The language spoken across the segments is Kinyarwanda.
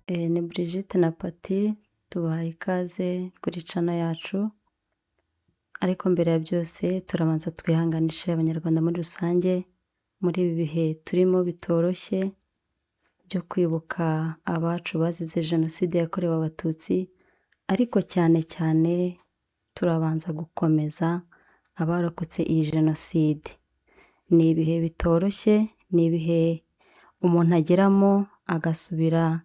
Ni Brigitte na Patty tubahaye ikaze kuri channel yacu, ariko mbere ya byose turabanza twihanganishe abanyarwanda muri rusange muri ibi bihe turimo bitoroshye byo kwibuka abacu bazize jenoside yakorewe abatutsi, ariko cyane cyane turabanza gukomeza abarokotse iyi jenoside. Ni ibihe bitoroshye, ni ibihe umuntu ageramo agasubira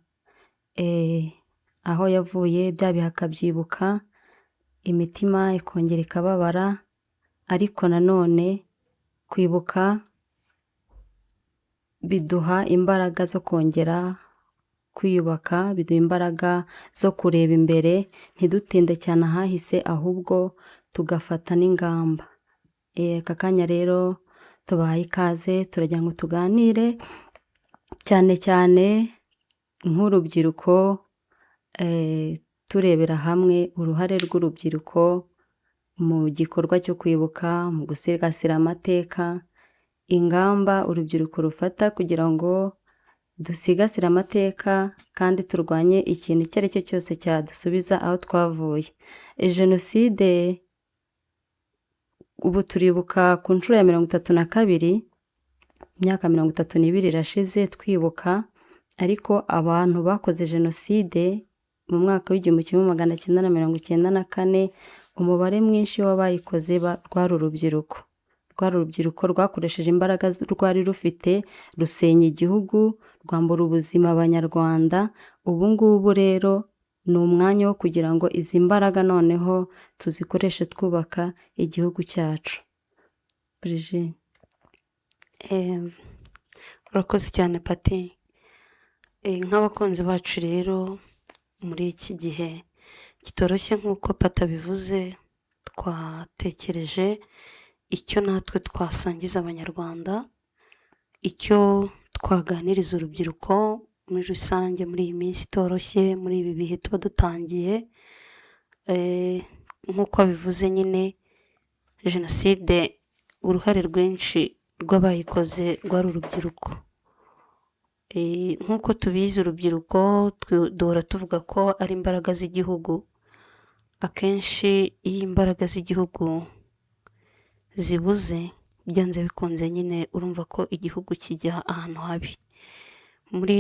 aho yavuye, bya bihe akabyibuka, imitima ikongera ikababara, ariko nanone kwibuka biduha imbaraga zo kongera kwiyubaka, biduha imbaraga zo kureba imbere, ntidutinde cyane ahahise ahubwo tugafata n'ingamba. Aka kanya rero tubahaye ikaze, turagira ngo tuganire cyane cyane nk'urubyiruko, turebera hamwe uruhare rw'urubyiruko mu gikorwa cyo kwibuka, mu gusigasira amateka, ingamba urubyiruko rufata kugira ngo dusigasire amateka kandi turwanye ikintu icyo ari cyo cyose cyadusubiza aho twavuye. Jenoside ubu turibuka ku nshuro ya 32, imyaka 32 irashize twibuka, ariko abantu bakoze jenoside mu mwaka w'1994, umubare mwinshi w'abayikoze rwari urubyiruko. Rwari urubyiruko rwakoresheje imbaraga rwari rufite, rusenya igihugu, rwambura ubuzima abanyarwanda. Ubu ngubu rero ni umwanya wo kugira ngo izi mbaraga noneho tuzikoreshe twubaka igihugu cyacu. Brigitte. Urakoze cyane Patty. Nk'abakunzi bacu rero muri iki gihe kitoroshye nk'uko Patty abivuze, twatekereje icyo natwe twasangiza abanyarwanda, icyo twaganiriza urubyiruko muri rusange muri iyi minsi itoroshye, muri ibi bihe tuba dutangiye. Nk'uko abivuze nyine, jenoside uruhare rwinshi rw'abayikoze rwari urubyiruko. Nk'uko tubizi urubyiruko duhora tuvuga ko ari imbaraga z'igihugu. Akenshi iyo imbaraga z'igihugu zibuze, byanze bikunze nyine urumva ko igihugu kijya ahantu habi. Muri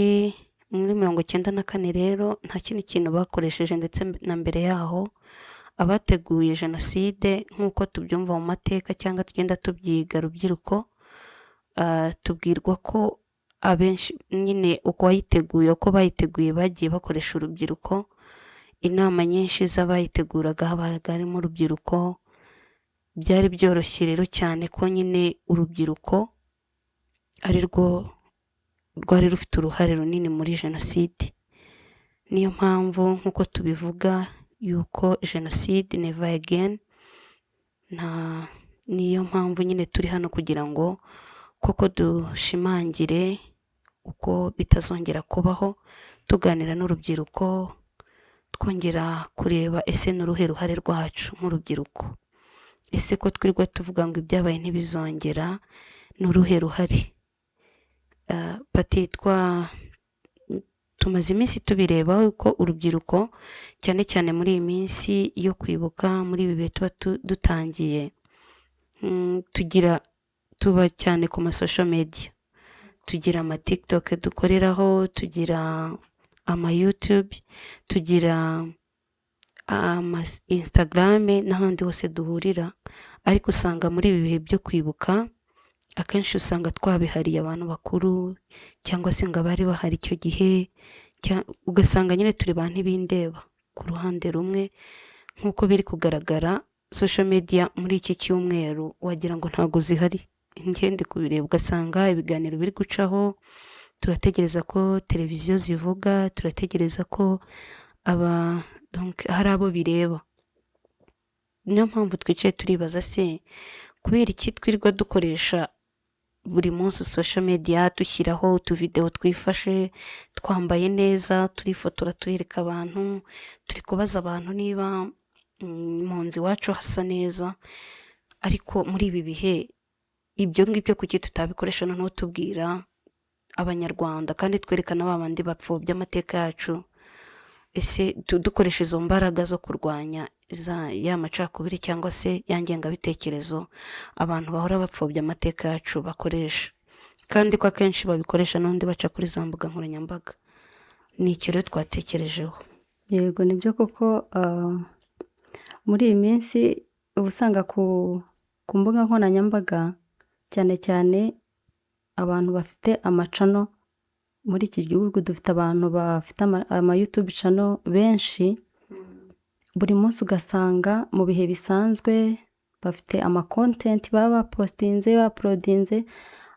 1994 rero nta kindi kintu bakoresheje, ndetse na mbere yaho abateguye jenoside nk'uko tubyumva mu mateka cyangwa tugenda tubyiga rubyiruko, tubwirwa ko abenshi nyine uko bayiteguye bagiye bakoresha urubyiruko. Inama nyinshi z'abayiteguraga habaga harimo urubyiruko. Byari byoroshye rero cyane ko nyine urubyiruko ari rwo rwari rufite uruhare runini muri jenoside. Niyo mpamvu nk'uko tubivuga yuko jenoside never again, niyo mpamvu nyine turi hano kugira ngo koko dushimangire uko bitazongera kubaho, tuganira n'urubyiruko, twongera kureba ese ni uruhe ruhare rwacu nk'urubyiruko. Ese ko twirirwa tuvuga ngo ibyabaye ntibizongera, ni uruhe ruhare? Patty, tumaze iminsi tubireba yuko urubyiruko cyane cyane muri iyi minsi yo kwibuka, muri ibi bihe tuba dutangiye, tuba cyane ku ma social media. Tugira ama TikTok dukoreraho, tugira ama YouTube, tugira ama Instagram n'ahandi hose duhurira. Ariko usanga muri ibi bihe byo kwibuka akenshi usanga twabihariye abantu bakuru, cyangwa se ngo abari bahari icyo gihe, ugasanga nyine turi ba ntibindeba. Ku ruhande rumwe nk'uko biri kugaragara, social media muri iki cyumweru wagira ngo ntago zihari. Ngende kubireba ugasanga ibiganiro biri gucaho, turategereza ko televiziyo zivuga, turategereza ko hari abo bireba. Niyo mpamvu twicaye turibaza, se kubera iki twirirwa dukoresha buri munsi social media, dushyiraho utuvideo twifashe twambaye neza, turifotora turereka abantu, turi kubaza abantu niba mu nzu iwacu hasa neza. Ariko muri ibi bihe ibyo ngibyo kuki tutabikoresha noneho tubwira abanyarwanda kandi twerekana ba bandi bapfobya amateka yacu ese dukoresha izo mbaraga zo kurwanya ya macakubiri cyangwa se ya ngengabitekerezo abantu bahora bapfobya amateka yacu bakoresha, kandi ko akenshi babikoresha n'undi baca kuri za mbuga nkoranyambaga. Ni icyo rero twatekerejeho. Yego nibyo koko, muri iyi minsi uba usanga ku mbuga nkoranyambaga cyane cyane abantu bafite amacano. Muri iki gihugu dufite abantu bafite ama YouTube channel benshi, buri munsi ugasanga mu bihe bisanzwe bafite ama content baba bapostinze baprodinze,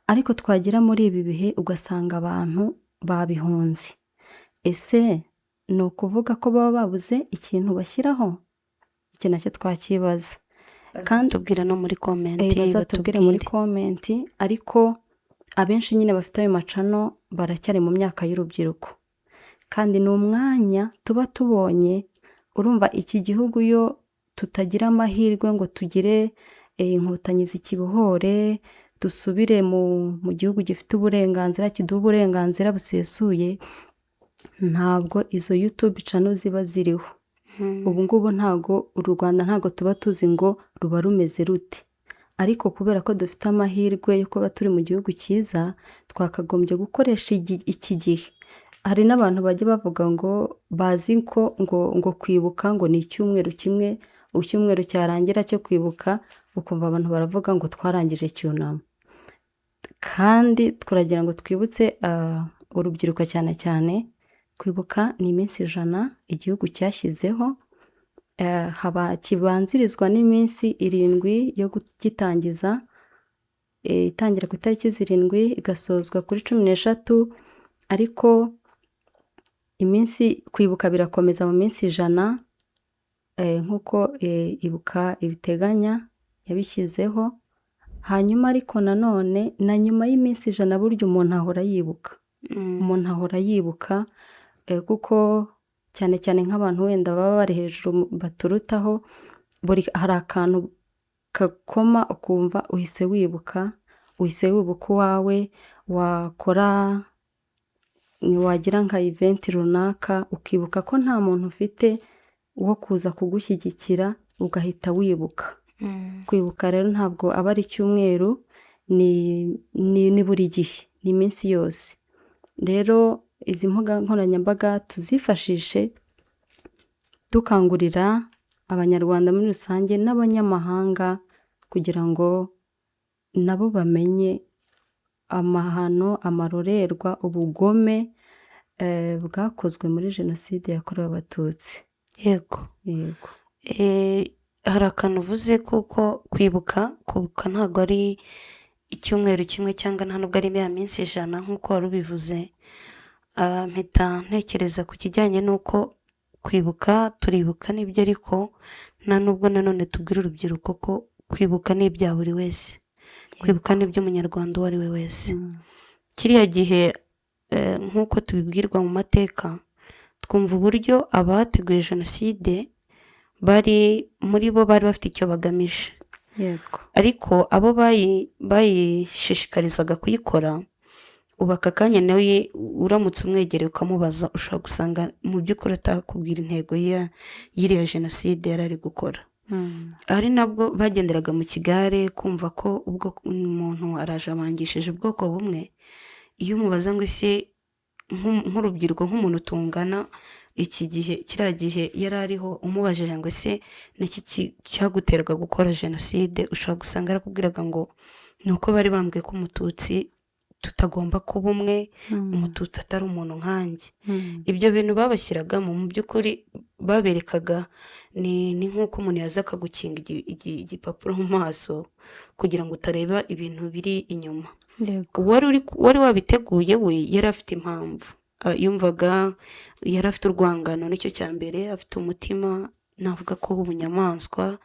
ariko twagira muri ibi bihe ugasanga abantu babihunze. Ese ni ukuvuga ko baba babuze ikintu bashyiraho? Iki nacyo twakibaza, kandi Tubwira no muri comment, bazatubwire muri comment. Ariko abenshi nyine bafite ayo macano baracyari mu myaka y'urubyiruko, kandi ni umwanya tuba tubonye. Urumva iki gihugu yo tutagira amahirwe ngo tugire inkotanyi zikibohore, dusubire mu gihugu gifite uburenganzira, kiduha uburenganzira busesuye, ntabwo izo YouTube channel ziba ziriho. Ubu ngubu ntabwo u Rwanda ntabwo tuba tuzi ngo ruba rumeze rute, ariko kubera ko dufite amahirwe yo kuba turi mu gihugu cyiza, twakagombye gukoresha iki gihe. Hari n'abantu bajya bavuga ngo bazi ko ngo kwibuka ngo ni icyumweru kimwe, icyumweru cyarangira cyo kwibuka ukumva abantu baravuga ngo twarangije icyunamo. Kandi turagira ngo twibutse urubyiruko cyane cyane, kwibuka ni iminsi 100 igihugu cyashyizeho, kibanzirizwa n'iminsi 7 yo kugitangiza, itangira ku itariki 7 igasozwa kuri 13, ariko iminsi kwibuka birakomeza mu minsi 100 nk'uko ibuka ibiteganya yabishyizeho. Hanyuma ariko nanone na nyuma y'iminsi 100 burya umuntu ahora yibuka, umuntu ahora yibuka, kuko cyane cyane nk'abantu wenda baba bari hejuru baturutaho, hari akantu kakoma ukumva uhise wibuka uwawe, wakora wagira nka event runaka ukibuka ko nta muntu ufite wo kuza kugushyigikira ugahita wibuka. Kwibuka rero ntabwo aba ari icyumweru, ni buri gihe, ni iminsi yose. Rero izi mbuga nkoranyambaga tuzifashishe dukangurira abanyarwanda muri rusange n'abanyamahanga kugira ngo nabo bamenye amahano, amarorerwa, ubugome bwakozwe muri jenoside yakorewe Abatutsi. Yego. Hari akantu uvuze kuko kwibuka ntabwo ari icyumweru kimwe cyangwa nta nubwo ari ya minsi 100 nk'uko wari ubivuze. Mpita ntekereza ku kijyanye n'uko kwibuka turibuka n'ibyo, ariko nta nubwo nanone tubwira urubyiruko ko kwibuka ni ibya buri wese, kwibuka ni iby'umunyarwanda uwo ari we wese. Kiriya gihe nk'uko tubibwirwa mu mateka, twumva uburyo abateguye jenoside muri bo bari bafite icyo bagamije. Yego. Ariko abo bayishishikarizaga kuyikora, ubu aka kanya nawe uramutse umwegereye ukamubaza, ushobora gusanga mu by'ukuri atakubwira intego y'iriya jenoside yari ari gukora. Ari nabwo bagenderaga mu kigare, kumva ko ubwo umuntu araje abangishije ubwoko bumwe. Iyo umubaza ngo ese nk'urubyiruko, nk'umuntu tungana iki gihe, kiriya gihe yari ariho, umubajije ngo ese niki cyaguteraga gukora jenoside, ushobora gusanga arakubwiraga ngo ni uko bari bambwiye ko umututsi tutagomba kuba umwe, umututsi atari umuntu nkanjye. Ibyo bintu babashyiragamo mu by'ukuri baberekaga ni nk'uko umuntu yaza akagukinga igipapuro mu maso kugira ngo utareba ibintu biri inyuma. Wari wabiteguye we yari afite impamvu, yumvaga yari afite urwangano, nicyo cya mbere, afite umutima navuga ko w'ubunyamaswa,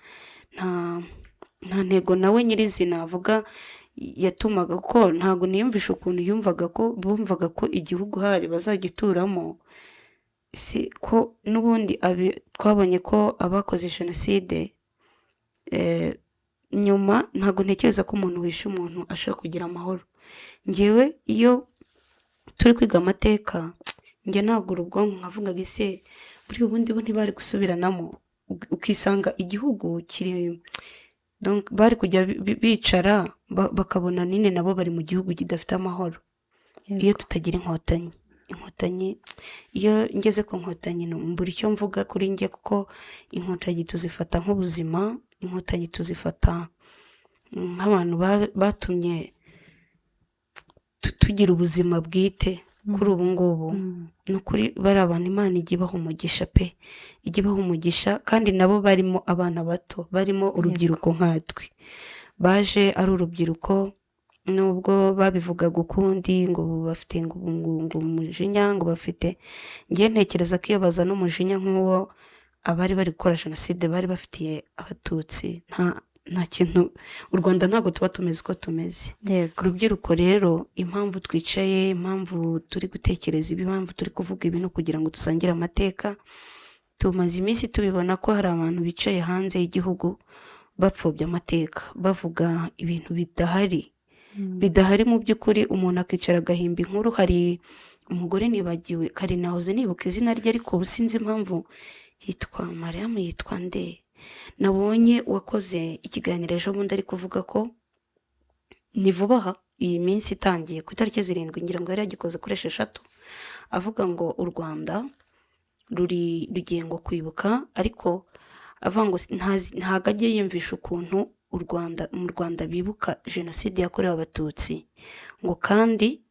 nta ntego nawe nyirizina avuga yatumaga, ko ntabwo niyumvisha ukuntu bumvaga ko igihugu hari bazagituramo. Si ko n'ubundi twabonye ko abakoze jenoside nyuma, ntabwo ntekereza ko umuntu wishe umuntu ashobora kugira amahoro. Ngewe iyo turi kwiga amateka, njye nagura ubwonko nkavuga ese buri ubundi bo ntibari gusubiranamo, ukisanga igihugu kiri donc bari kujya bicara bakabona nyine nabo bari mu gihugu kidafite amahoro iyo tutagira inkotanyi. Iyo ngeze ku nkotanyi mbura icyo mvuga kuri njye, kuko inkotanyi tuzifata nk'ubuzima, inkotanyi tuzifata nk'abantu batumye tugira ubuzima bwite kuri ubu ngubu. Ni ukuri bari abantu Imana ijya ibaha umugisha pe, ijya ibaha umugisha, kandi nabo barimo abana bato, barimo urubyiruko nkatwe, baje ari urubyiruko, nubwo babivugaga ukundi ngo bafite ngo umujinya, ngo bafite, ngiye ntekereza ko iyo bazana umujinya nk'uwo abari bari gukora jenoside bari bafitiye abatutsi, nta kintu, u Rwanda ntabwo tuba tumeze uko tumeze. Urubyiruko rero, impamvu twicaye, impamvu turi gutekereza ibi, impamvu turi kuvuga ibintu kugira ngo dusangire amateka, tumaze iminsi tubibona ko hari abantu bicaye hanze y'igihugu bapfobya amateka, bavuga ibintu bidahari mu by'ukuri. Umuntu akicara agahimba inkuru. Hari umugore nibagiwe, kare nahoze nibuka izina rye, ariko ubu sinzi impamvu, yitwa Mariam, yitwa nde, nabonye wakoze ikiganiro ejo bundi ari kuvuga ko ni vuba aha, iyi minsi itangiye ku itariki 7, ngira ngo yari yagikoze kuri 6, avuga ngo u Rwanda rugiye ngo kwibuka, ariko avuga ngo ntago ajye yiyumvisha ukuntu mu Rwanda bibuka jenoside yakorewe abatutsi, ngo kandi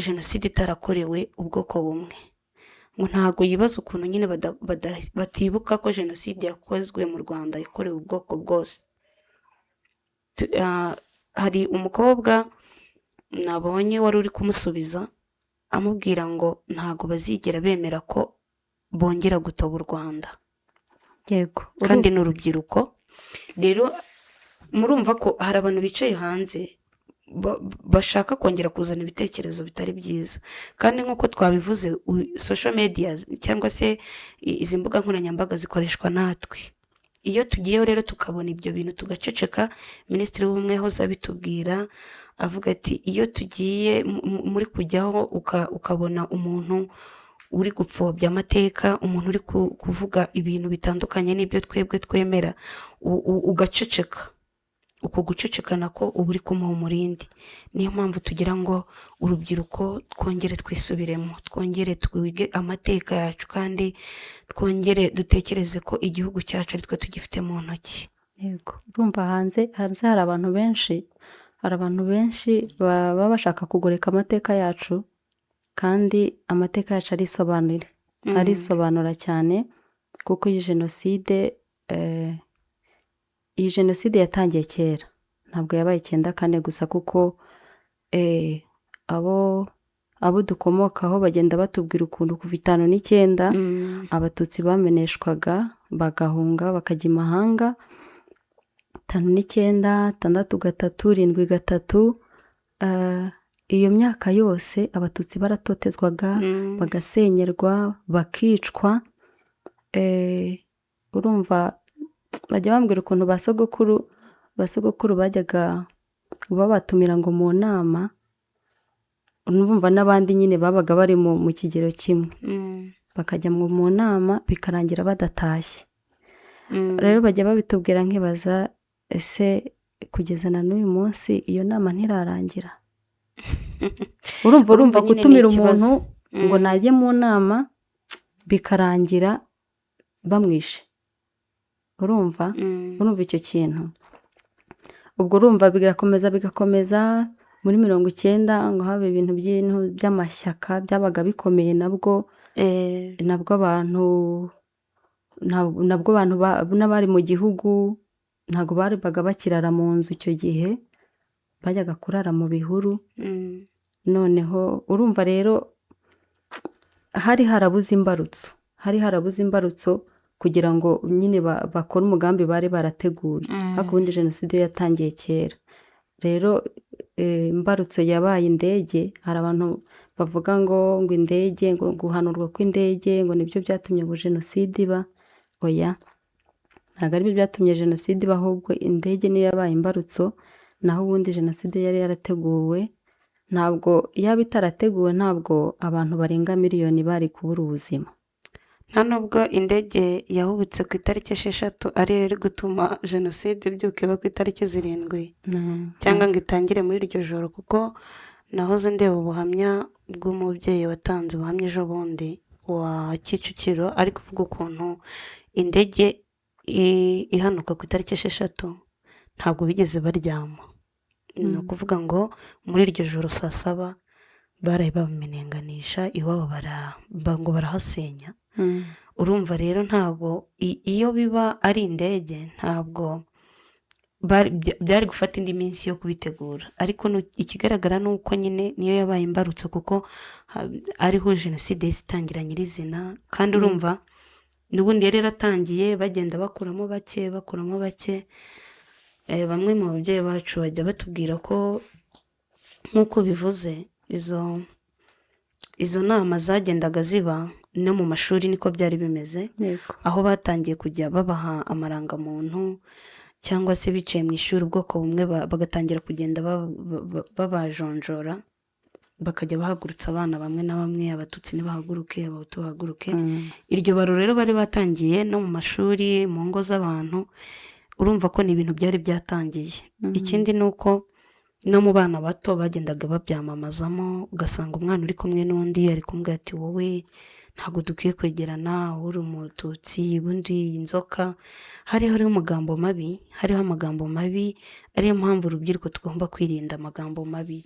jenoside itarakorewe ubwoko bumwe, ngo ntago yibaza ukuntu nyine batibuka ko jenoside yakozwe mu Rwanda yakorewe ubwoko bwose. Hari umukobwa nabonye wari uri kumusubiza amubwira ngo ntago bazigera bemera ko bongera gutoba u Rwanda, kandi ni urubyiruko. Rero murumva ko hari abantu bicaye hanze bashaka kongera kuzana ibitekerezo bitari byiza, kandi nk'uko twabivuze, social media cyangwa se izi mbuga nkoranyambaga zikoreshwa natwe. Iyo tugiyeho rero tukabona ibyo bintu tugaceceka, Minisitiri w'Ubumwe yahoze abitubwira avuga ati iyo tugiye muri kujyaho ukabona umuntu uri gupfobya amateka, umuntu uri kuvuga ibintu bitandukanye n'ibyo twebwe twemera, ugaceceka, uko guceceka nako uba uri kumuha umurindi. Niyo mpamvu tugira ngo urubyiruko twongere twisubiremo, twongere twige amateka yacu, kandi twongere dutekereze ko igihugu cyacu ari twe tugifite mu ntoki. Urumva hanze hari abantu benshi baba bashaka kugoreka amateka yacu, kandi amateka yacu arisobanura cyane, kuko iyi jenoside yatangiye kera, ntabwo yabaye 94 gusa, kuko abo dukomokaho bagenda batubwira ukuntu kuva 59 abatutsi bameneshwaga bagahunga bakajya imahanga, 59, 63, 73, iyo myaka yose abatutsi baratotezwaga, bagasenyerwa, bakicwa. Urumva bajya bambwira ukuntu basogokuru bajyaga babatumira ngo mu nama, urumva n'abandi nyine babaga bari mu kigero kimwe, bakajya mu nama bikarangira badatashye. Rero bajya babitubwira, nkibaza ese kugeza na n'uyu munsi iyo nama ntirarangira? urumva gutumira umuntu ngo najye mu nama bikarangira bamwishe, urumva icyo kintu. Ubwo urumva bigakomeza muri 90 ngo habe ibintu by'amashyaka byabaga bikomeye, nabwo abantu n'abari mu gihugu ntabwo babaga bakirara mu nzu, icyo gihe bajyaga kurara mu bihuru. Noneho urumva rero hari harabuze imbarutso kugira ngo nyine bakore umugambi bari barateguye, ariko ubundi jenoside yatangiye kera. Rero imbarutso yabaye indege. Hari abantu bavuga ngo indege, ngo guhanurwa kw'indege ngo nibyo byatumye ubu jenoside iba. Oya, ntabwo aribyo byatumye jenoside iba, ahubwo indege niyo yabaye imbarutso, naho ubundi jenoside yari yarateguwe. Ntabwo yaba itarateguwe, ntabwo abantu barenga miliyoni bari kubura ubuzima. nta nubwo indege yahubutse ku itariki 6 ariyo iri gutuma jenoside ibyuka iba ku itariki 7 cyangwa ngo itangire muri iryo joro, kuko nahoze ndeba ubuhamya bw'umubyeyi watanze ubuhamya ejo bundi wa Kicukiro ari kuvuga ukuntu indege ihanuka ku itariki 6 ntabwo bigeze baryama. Ni ukuvuga ngo muri iryo joro saa 7 baraye babimenenganisha iwabo ngo barahasenya. Urumva rero ntabwo iyo biba ari indege ntabwo byari gufata indi minsi yo kubitegura, ariko ikigaragara ni uko nyine niyo yabaye imbarutso, kuko ariho jenoside itangira nyirizina. Kandi urumva n'ubundi yari yaratangiye bagenda bakuramo bake. Bamwe mu babyeyi bacu bajya batubwira ko nk'uko bivuze izo nama zagendaga ziba no mu mashuri niko byari bimeze, aho batangiye kujya babaha amarangamuntu cyangwa se bicaye mu ishuri ubwoko bumwe bagatangira kugenda babajonjora, bakajya bahagurutsa abana bamwe na bamwe, abatutsi ntibahaguruke, abahutu bahaguruke. Iryo baro rero bari batangiye no mu mashuri, mu ngo z'abantu. Urumva ko ni ibintu byari byatangiye. Ikindi ni uko no mu bana bato bagendaga babyamamazamo, ugasanga umwana uri kumwe n'undi ari kumubwira ati wowe ntabwo dukwiye kwegerana, uri umututsi, ubundi inzoka. Hariho amagambo mabi, ariyo mpamvu urubyiruko tugomba kwirinda amagambo mabi.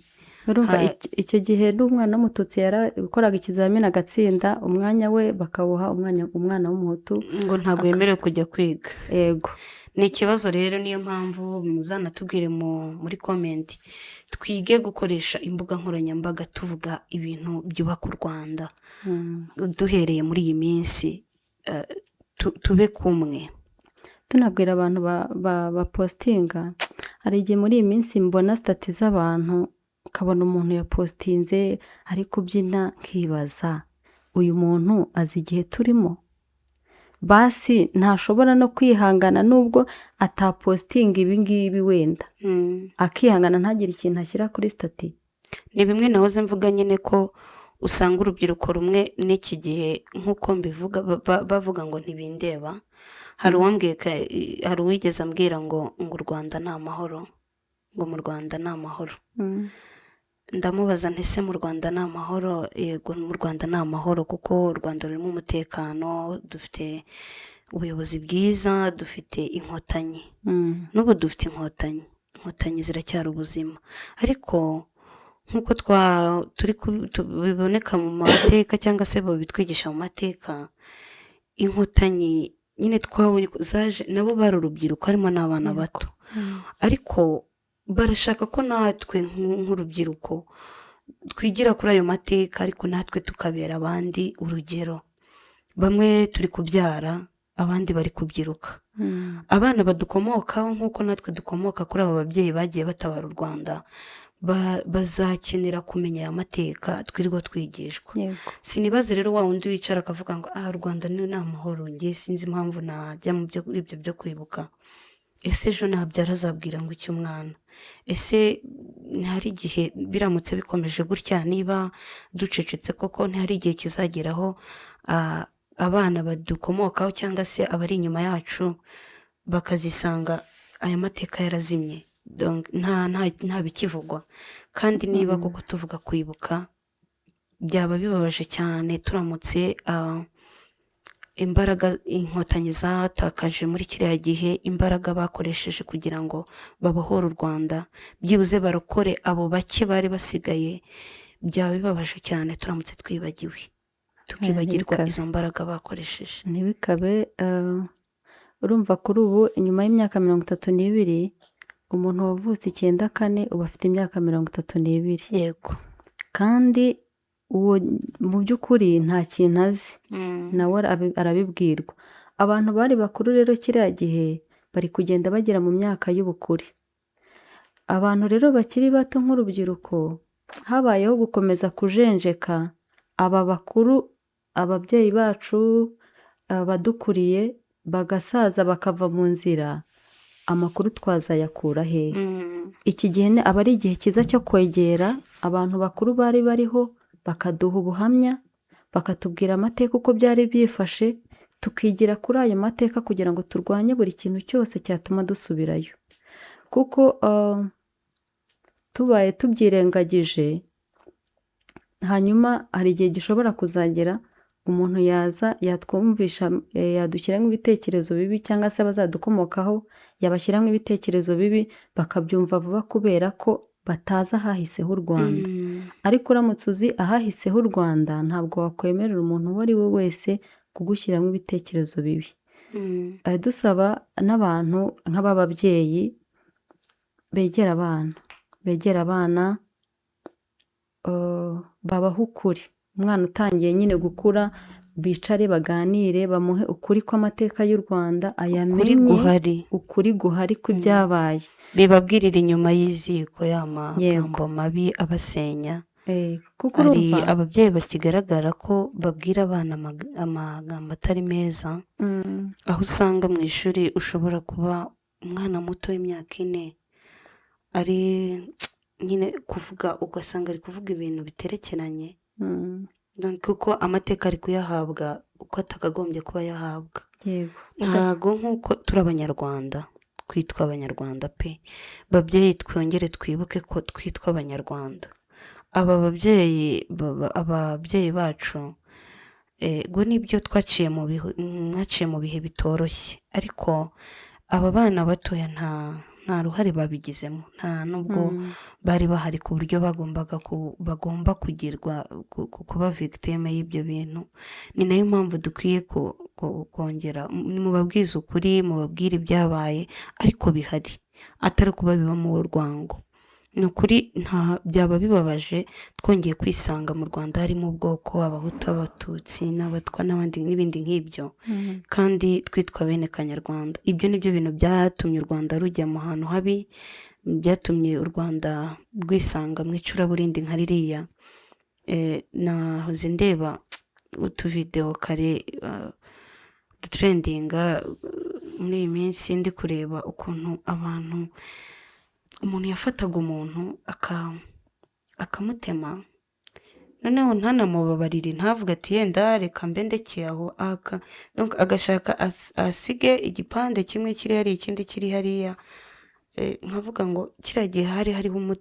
Urumva icyo gihe n'umwana w'umututsi yakoraga ikizamini agatsinda, umwanya we bakawuha umwana w'umuhutu ngo ntabwo yemerewe kujya kwiga. Yego, ni ikibazo rero. Niyo mpamvu muzanatubwire muri komenti, twige gukoresha imbuga nkoranyambaga tuvuga ibintu byubaka u Rwanda. Duhereye muri iyi minsi tube kumwe, tunabwira abantu bapositinga. Hari igihe muri iyi minsi mbona sitati z'abantu, ukabona umuntu yapositinze ari kubyina, nkibaza uyu muntu azi igihe turimo? Basi ntashobora no kwihangana nubwo atapositinga ibingibi, wenda akihangana ntagire ikintu ashyira kuri sitati. Ni bimwe nahoze mvuga nyine ko usanga urubyiruko rumwe n'iki gihe nk'uko mbivuga bavuga ngo ntibindeba. Hari uwigeze ambwira ngo u Rwanda ni amahoro, ngo mu Rwanda ni amahoro. Ndamubaza nti ese mu Rwanda ni amahoro? Yego, mu Rwanda ni amahoro, kuko u Rwanda rurimo umutekano, dufite ubuyobozi bwiza, dufite inkotanyi. N'ubu dufite inkotanyi ziracyari ubuzima. Ariko nk'uko biboneka mu mateka cyangwa se babitwigisha mu mateka, inkotanyi nyine twabonye zaje, nabo bari urubyiruko, harimo n'abana bato. Ariko barashaka ko natwe nk'urubyiruko twigira kuri ayo mateka, ariko natwe tukabera abandi urugero. Bamwe turi kubyara, abandi bari kubyiruka. Abana badukomokaho nk'uko natwe dukomoka kuri abo babyeyi bagiye batabara u Rwanda, bazakenera kumenya aya mateka twirirwa twigishwa. Sinibaze rero wa wundi wicara akavuga ngo u Rwanda ni amahoro, ngiye sinzi impamvu najya muri ibyo byo kwibuka. Ese ejo nabyara azabwira ngo icyo umwana? Ese ntihari igihe biramutse bikomeje gutya, niba ducecetse koko, ntihari igihe kizageraho abana badukomokaho cyangwa se abari inyuma yacu bakazisanga aya mateka yarazimye, nta bikivugwa. Kandi niba koko tuvuga kwibuka, byaba bibabaje cyane turamutse imbaraga inkotanyi zatakaje muri kiriya gihe, imbaraga bakoresheje kugira ngo babohore u Rwanda, byibuze barokore abo bake bari basigaye. Byaba bibabaje cyane turamutse twibagiwe, tukibagirwa izo mbaraga bakoresheje. Ntibikabe. Urumva kuri ubu inyuma y'imyaka 32, umuntu wavutse 94 uba afite imyaka 32. Yego, kandi uwo mu by'ukuri nta kintu azi, nawe arabibwirwa. Abantu bari bakuru rero kiriya gihe bari kugenda bagera mu myaka y'ubukure. Abantu rero bakiri bato nk'urubyiruko, habayeho gukomeza kujenjeka. Aba bakuru, ababyeyi bacu, abadukuriye bagasaza bakava mu nzira, amakuru twazayakura hehe? Iki gihe aba ari igihe cyiza cyo kwegera abantu bakuru bari bariho, bakaduha ubuhamya, bakatubwira amateka uko byari byifashe, tukigira kuri ayo mateka kugira ngo turwanye buri kintu cyose cyatuma dusubirayo. Kuko tubaye tubyirengagije, hanyuma hari igihe gishobora kuzagera umuntu yaza yatwumvisha, yadushyiramo ibitekerezo bibi, cyangwa se abazadukomokaho yabashyiramo ibitekerezo bibi, bakabyumva vuba kubera ko batazi ahahiseho u Rwanda. Ariko uramutse uzi ahahiseho u Rwanda, ntabwo wakwemerera umuntu uwo ari we wese kugushyiramo ibitekerezo bibi. Dusaba n'abantu nk'ababyeyi begera abana, babaha ukuri. Umwana utangiye nyine gukura, bicare baganire, bamuhe ukuri kw'amateka y'u Rwanda, ayamenye ukuri guhari kw'ibyabaye. Bibabwirira inyuma y'iziko ya magambo mabi abasenya. Kuko hari ababyeyi bakigaragara ko babwira abana amagambo atari meza, aho usanga mu ishuri ushobora kuba umwana muto w'imyaka 4 ari nyine kuvuga, ugasanga ari kuvuga ibintu biterekeranye, kuko amateka ari kuyahabwa uko atakagombye kuba yahabwa. Ntabwo nk'uko turi Abanyarwanda, twitwa Abanyarwanda pe. Babyeyi twongere twibuke ko twitwa Abanyarwanda. Aba ababyeyi bacu, ngo nibyo mwaciye mu bihe bitoroshye, ariko aba bana batoya nta ruhare babigizemo, nta nubwo bari bahari ku buryo bagomba kuba victime y'ibyo bintu. Ni nayo mpamvu dukwiye kongera mubabwiza ukuri, mubabwire ibyabaye ariko bihari, atari kuba bibamo urwango. Ni ukuri byaba bibabaje twongeye kwisanga mu Rwanda harimo ubwoko, Abahutu, Abatutsi n'Abatwa n'abandi n'ibindi nk'ibyo, kandi twitwa bene Kanyarwanda. Ibyo nibyo bintu byatumye u Rwanda rujya mu hantu habi, byatumye u Rwanda rwisanga mu icuraburindi nka ririya. Nahoze ndeba utuvideo kare dutrendinga muri iyi minsi, ndi kureba ukuntu umuntu yafataga umuntu akamutema, noneho ntanamubabarire, ntavuga ati yenda reka mbe ndekeye aho, agashaka asige igipande kimwe kiri hariya, ikindi kiri hariya. Nkavuga ngo kiriya gihe harimo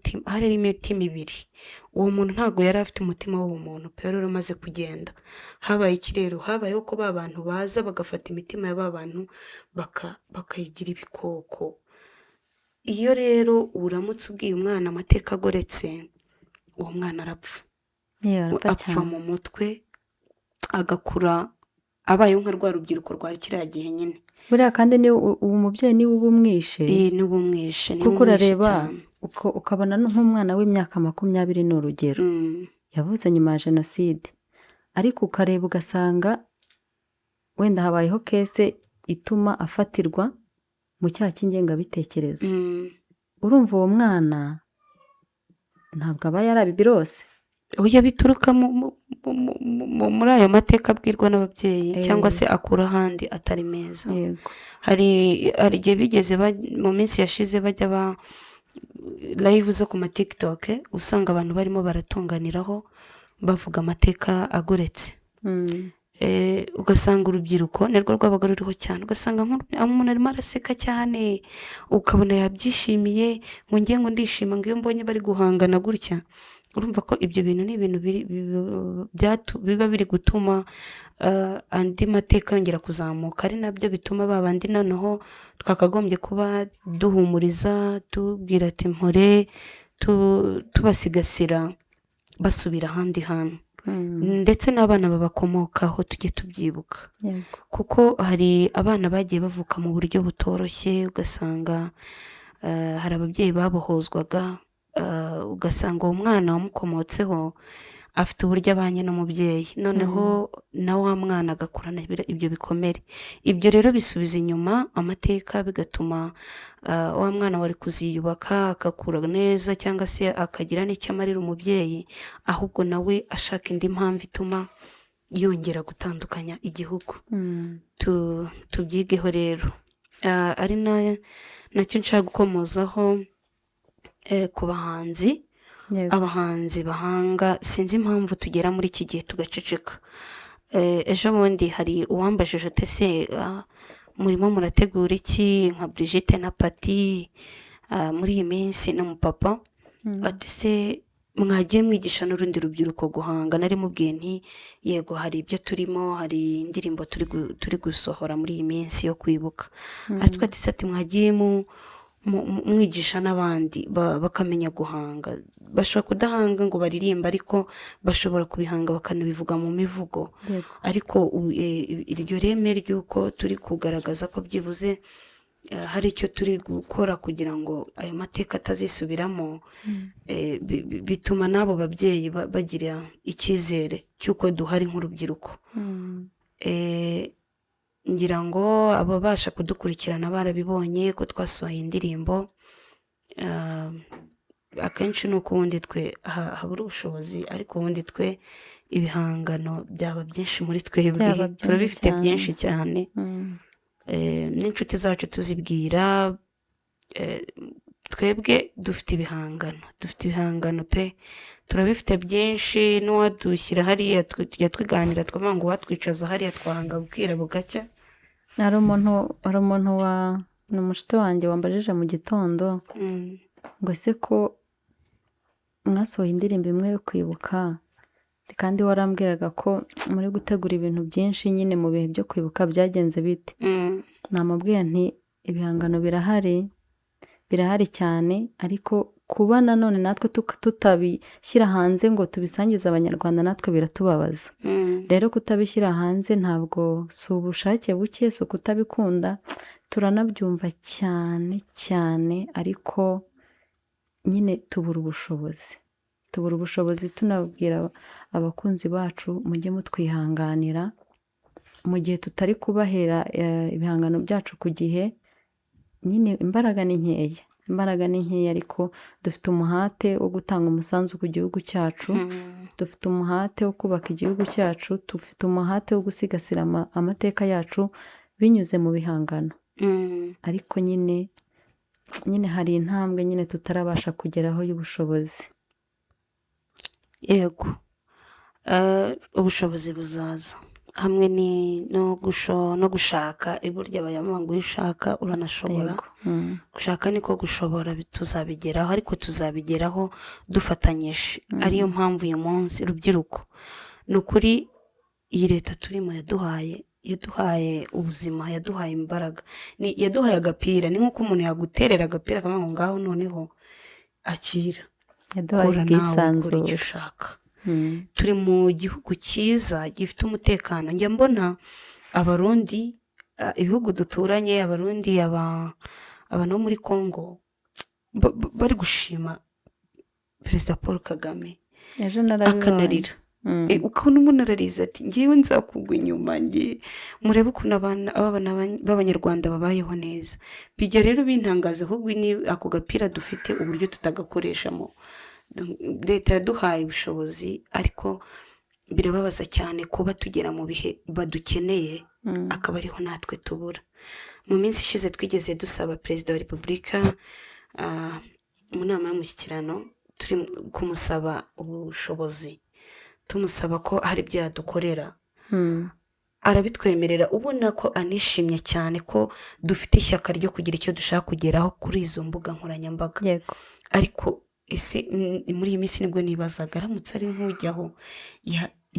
imitima ibiri. Uwo muntu ntabwo yari afite umutima w'ubumuntu pe, rero umaze kugenda habaye ikirero, habayeho ko ba bantu baza bagafata imitima ya ba bantu bakayigira ibikoko. Iyo rero uramutse ubwiye umwana amateka agoretse, uwo mwana arapfa, apfa mu mutwe, agakura abayeho nka rwa rubyiruko rwa kiriya gihe nyine. Buriya kandi uwo mubyeyi niwe uba umwishe, kuko urareba ukabona nk'umwana w'imyaka 20 ni urugero, yavutse nyuma ya Jenoside, ariko ukareba ugasanga wenda habayeho kese ituma afatirwa mu cyaha cy'ingengabitekerezo. Urumva uwo mwana ntabwo aba yarabibirose. Oya, bituruka muri ayo mateka abwirwa n'ababyeyi, cyangwa se akura ahandi atari meza. Hari igihe bigeze mu minsi yashize bajya live zo ku ma TikTok, usanga abantu barimo baratunganiraho bavuga amateka agoretse. Ugasanga urubyiruko nirwo rwabaga ruriho cyane, ugasanga umuntu arimo araseka cyane, ukabona yabyishimiye, ngo ngiye ngo ndishima ngo iyo mbonye bari guhangana gutya. Urumva ko ibyo bintu ni ibintu biba biri gutuma andi mateka yongera kuzamuka, ari nabyo bituma babandi noneho twakagombye kuba duhumuriza, tubwira ati mpore, tubasigasira basubira ahandi hantu. Ndetse n'abana babakomokaho tujye tubyibuka, kuko hari abana bagiye bavuka mu buryo butoroshye, ugasanga hari ababyeyi babohozwaga, ugasanga uwo mwana wamukomotseho afite uburyo abanye n'umubyeyi, noneho na wa mwana agakurana ibyo bikomere. Ibyo rero bisubiza inyuma amateka, bigatuma wa mwana wari kuziyubaka agakura neza, cyangwa se akagira n'icyo amarira umubyeyi, ahubwo nawe ashaka indi mpamvu ituma yongera gutandukanya igihugu. Tubyigeho rero, ari nacyo nshaka gukomozaho ku bahanzi. yego. abahanzi bahanga, sinzi impamvu tugera muri iki gihe tugaceceka. Ejo bundi hari uwambajije ati se murimo murategura iki nka Brigitte na Pati muri iyi minsi n'umupapa, ati se mwagiye mwigisha n'urundi rubyiruko guhanga? Nari mubwiye nti yego, hari ibyo turimo, hari indirimbo turi gusohora muri iyi minsi yo kwibuka. ariko ati se ati mwagiye mwigisha n'abandi bakamenya guhanga? Bashobora kudahanga ngo baririmba, ariko bashobora kubihanga bakanabivuga mu mivugo. Yego. ariko iryo reme ry'uko turi kugaragaza ko byibuze hari icyo turi gukora kugira ngo ayo mateka atazisubiramo, bituma n'abo babyeyi bagira icyizere cy'uko duhari nk'urubyiruko. Ngira ngo ababasha kudukurikirana barabibonye ko twasohoye indirimbo. Akenshi ni uko ubundi twe habura ubushobozi, ariko ubundi twe ibihangano byaba byinshi muri twebwe, turabifite byinshi cyane. N'inshuti zacu tuzibwira, twebwe dufite ibihangano pe, turabifite byinshi. N'uwadushyira hariya tujya twiganira twavuga ngo watwicaza hariya twahanga bukira bugacya. hari umuntu ni umushuti wanjye wambajije mu gitondo ngo ese ko mwasohoye indirimbo imwe yo kwibuka, kandi warambwiraga ko muri gutegura ibintu byinshi nyine mu bihe byo kwibuka, byagenze bite? namubwiye nti ibihangano birahari cyane, ariko kuba nanone natwe tutabishyira hanze ngo tubisangize abanyarwanda natwe biratubabaza. Rero kutabishyira hanze ntabwo si ubushake buke, si ukutabikunda, turanabyumva cyane cyane, ariko nyine tubura ubushobozi. Tunabwira abakunzi bacu mujye mutwihanganira mu gihe tutari kubahera ibihangano byacu ku gihe. Nyine imbaraga ni nkeya, ariko dufite umuhate wo gutanga umusanzu ku gihugu cyacu, dufite umuhate wo kubaka igihugu cyacu, dufite umuhate wo gusigasira amateka yacu binyuze mu bihangano. ariko nyine hari intambwe nyine tutarabasha kugeraho y'ubushobozi. Yego, ubushobozi buzaza hamwe no gushaka. Iburyo bayavuga ngo iyo ushaka uranashobora. Gushaka niko gushobora, tuzabigeraho, ariko tuzabigeraho dufatanyije. Ariyo mpamvu uyu munsi urubyiruko, ni ukuri iyi leta turimo yaduhaye ubuzima, yaduhaye imbaraga, yaduhaye agapira. Ni nk'uko umuntu yaguterera agapira akavuga ngo ngaho noneho akira, yaduhaye ubwisanzure. icyo ushaka. Turi mu gihugu cyiza gifite umutekano. Njya mbona abarundi, ibihugu duturanye, abarundi, abantu bo muri Congo bari gushima Perezida Paul Kagame, akanarira. Ukabona umuntu arariza ati ngewe nzakugwa inyuma, murebe ukuntu abana b'abanyarwanda babayeho neza. Bijya rero bintangaza, ahubwo ni ako gapira dufite uburyo tutagakoreshamo. Leta yaduhaye ubushobozi, ariko birababaza cyane kuba tugera mu bihe badukeneye akaba ariho natwe tubura. Mu minsi ishize twigeze dusaba Perezida wa Repubulika mu nama y'umushyikirano, turi kumusaba ubushobozi, tumusaba ko hari ibyo yadukorera. Arabitwemerera, ubona ko anishimye cyane ko dufite ishyaka ryo kugira icyo dushaka kugeraho kuri izo mbuga nkoranyambaga. Ariko ese muri iyi minsi nibwo nibazaga, aramutse ari nk'ujyaho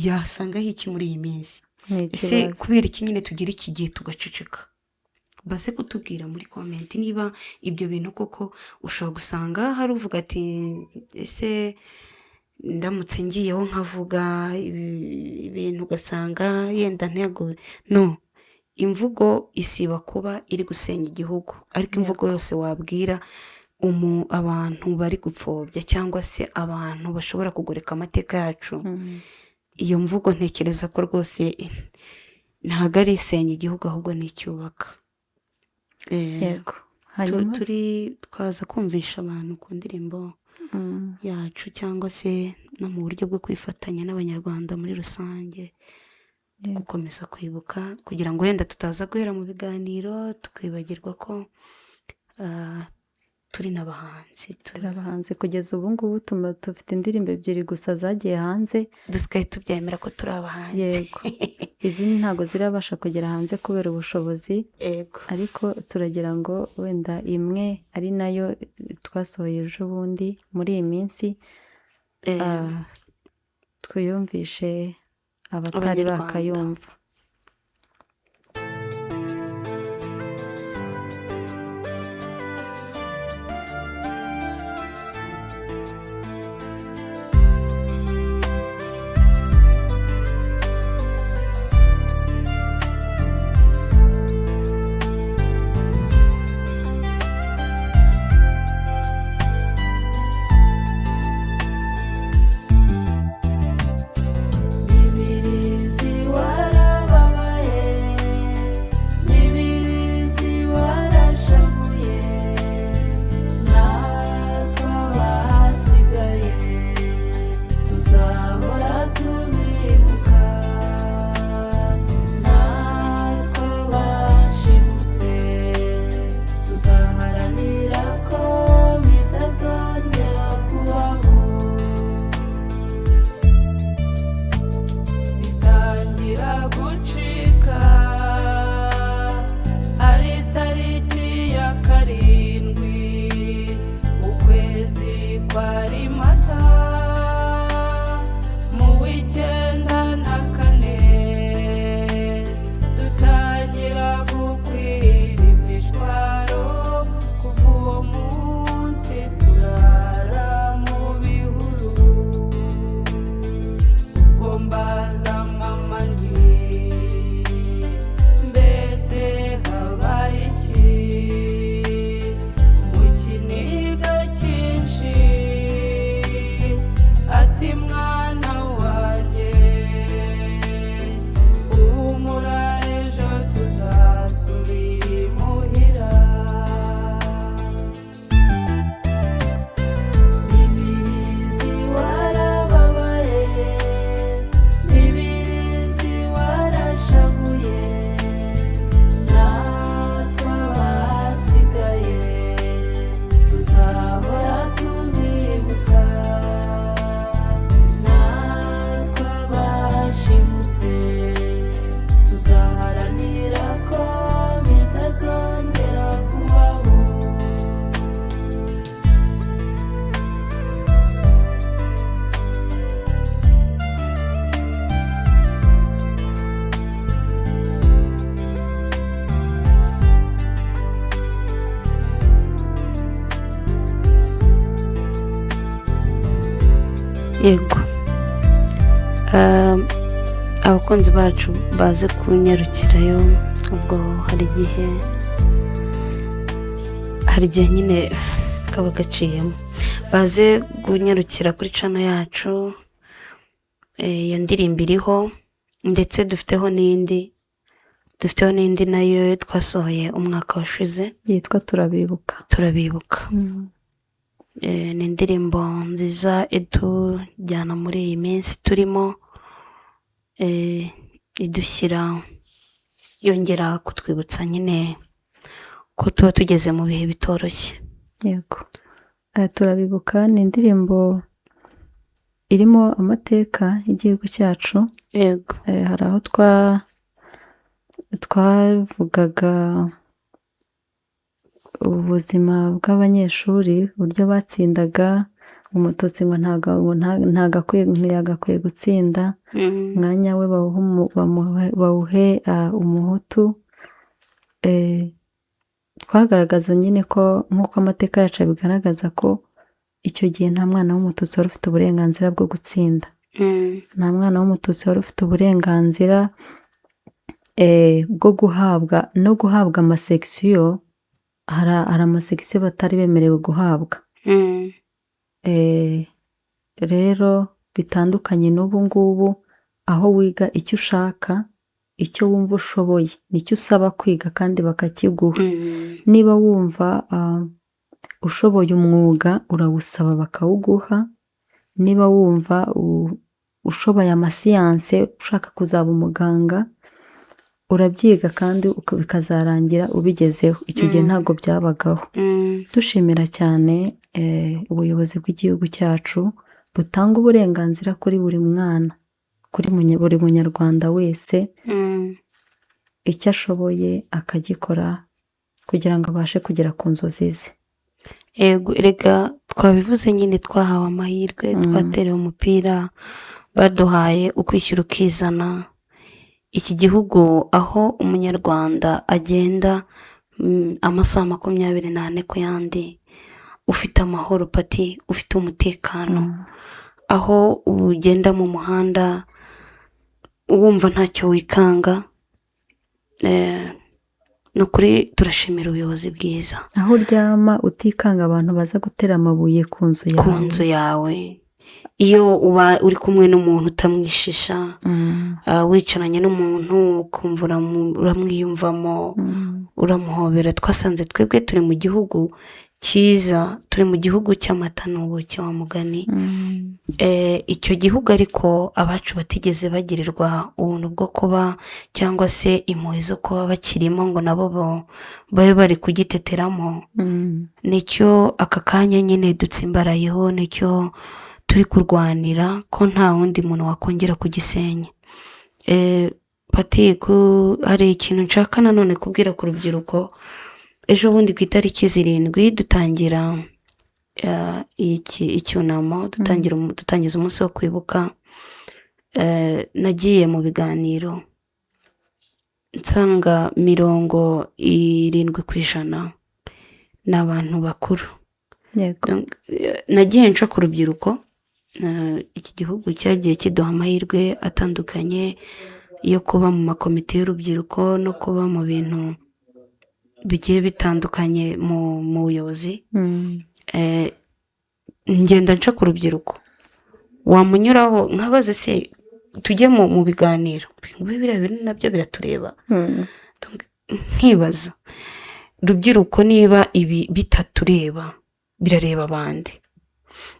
yasangaho iki muri iyi minsi? Ese kubera iki nyine tugira iki gihe tugaceceka? Baze kutubwira muri komenti niba ibyo bintu koko. Ushobora gusanga hari uvuga ati ese ndamutse ngiyeho nkavuga ibintu ugasanga yenda ntego. No, imvugo isiba kuba iri gusenya igihugu, ariko imvugo yose wabwira abantu bari gupfobya cyangwa se abantu bashobora kugoreka amateka yacu, iyo mvugo ntekereza ko rwose ntabwo ari isenya igihugu, ahubwo ni icyubaka. Twaza kumvisha abantu ku ndirimbo yacu, cyangwa se no mu buryo bwo kwifatanya n'abanyarwanda muri rusange, gukomeza kwibuka, kugira ngo wenda tutaza guhera mu biganiro tukibagirwa ko turi n'abahanzi turi abahanzi kugeza ubu ngubu dufite indirimbo ebyiri gusa zagiye hanze, dusigaye tubyemera ko turi abahanzi. yego izindi ntabwo zirabasha kugera hanze kubera ubushobozi, yego ariko turagira ngo wenda imwe ari nayo twasohoye ejo bundi muri iyi minsi twiyumvishe abatari Abanyarwanda. bakayumva. Mibirizi warababaye, Mibirizi warashavuye, natwe abasigaye tuzahora tubibuka, natwe abashimutse tuzaharanira ko bitazongera kubaho. Bitangira gucika ari tariki ya 7 ukwezi kwa Mata mu w'94 dutangira gukwira imishwaro, kuva uwo munsi turara mu bihuru. Ubwo mbaza mama nti mbese habaye iki mu kiniga cyinshi, ati mwana wanjye humura ejo tuzasubira imuhira. Mibirizi warababaye, Mibirizi warashavuye, natwe abasigaye tuzahora tubibuka, natwe abashimutse tuzaharanira ko bitazongera kubaho. yego abakunzi bacu baze kunyarukirayo, ubwo hari igihe nyine kaba gaciyemo, baze kunyarukira kuri channel yacu, iyo ndirimbo iriho, ndetse dufiteho n'indi nayo twasohoye umwaka washize yitwa turabibuka. ni indirimbo nziza itujyana muri iyi minsi turimo, idushyira yongera kutwibutsa nyine ko tuba tugeze mu bihe bitoroshye. Yego turabibuka ni indirimbo irimo amateka y'igihugu cyacu. yego hari aho twavugaga ubuzima bw'abanyeshuri, uburyo batsindaga umututsi ngo ntiyagakwiye gutsinda, umwanya we bawuhe umuhutu. Twagaragaza nyine ko nk'uko amateka yacu abigaragaza ko icyo gihe nta mwana w'umututsi wari ufite uburenganzira bwo gutsinda, nta mwana w'umututsi wari ufite uburenganzira bwo guhabwa amasekisiyo. Hari amasekisiyo batari bemerewe guhabwa. Rero bitandukanye n'ubu ngubu, aho wiga icyo ushaka, icyo wumva ushoboye nicyo usaba kwiga kandi bakakiguha. Niba wumva ushoboye umwuga urawusaba bakawuguha, niba wumva ushoboye amasiyanse ushaka kuzaba umuganga urabyiga kandi bikazarangira ubigezeho. Icyo gihe ntabwo byabagaho. Dushimira cyane ubuyobozi bw'igihugu cyacu butanga uburenganzira kuri buri mwana, kuri buri munyarwanda wese, icyo ashoboye akagikora kugira ngo abashe kugera ku nzozi ze. Yego, rega twabivuze nyine, twahawe amahirwe, twaterewe umupira, baduhaye ukwishyira ukizana. Iki gihugu aho umunyarwanda agenda amasaha 24 ku yandi, ufite amahoro pati, ufite umutekano, aho ugenda mu muhanda wumva ntacyo wikanga. Ni ukuri turashimira ubuyobozi bwiza. Aho uryama utikanga abantu baza gutera amabuye ku nzu yawe, iyo uba uri kumwe n'umuntu utamwishisha, wicaranye n'umuntu ukumva uramwiyumvamo, uramuhobera. Twasanze twebwe turi mu gihugu cyiza, turi mu gihugu cy'amata n'ubuki wa mugani. Icyo gihugu ariko abacu batigeze bagirirwa ubuntu bwo kuba, cyangwa se impuhwe zo kuba bakirimo ngo nabo babe bari kugiteteramo. Nicyo aka kanya nyine dutsimbarayeho, nicyo turi kurwanira, ko nta wundi muntu wakongera kugisenya. Pati, hari ikintu nshaka nanone kubwira ku rubyiruko. Ejo bundi ku itariki 7 dutangira icyunamo, dutangiza umunsi wo kwibuka. Nagiye mu biganiro nsanga 70% ni abantu bakuru. Nagiye nca ku rubyiruko. Iki gihugu cyagiye kiduha amahirwe atandukanye yo kuba mu makomite y'urubyiruko no kuba mu bintu bigiye bitandukanye mu buyobozi. Ngenda nca ku rubyiruko, wamunyuraho nkabaze se tujye mu biganiro, biriya bintu nabyo biratureba. Nkibaza, rubyiruko, niba ibi bitatureba birareba abandi.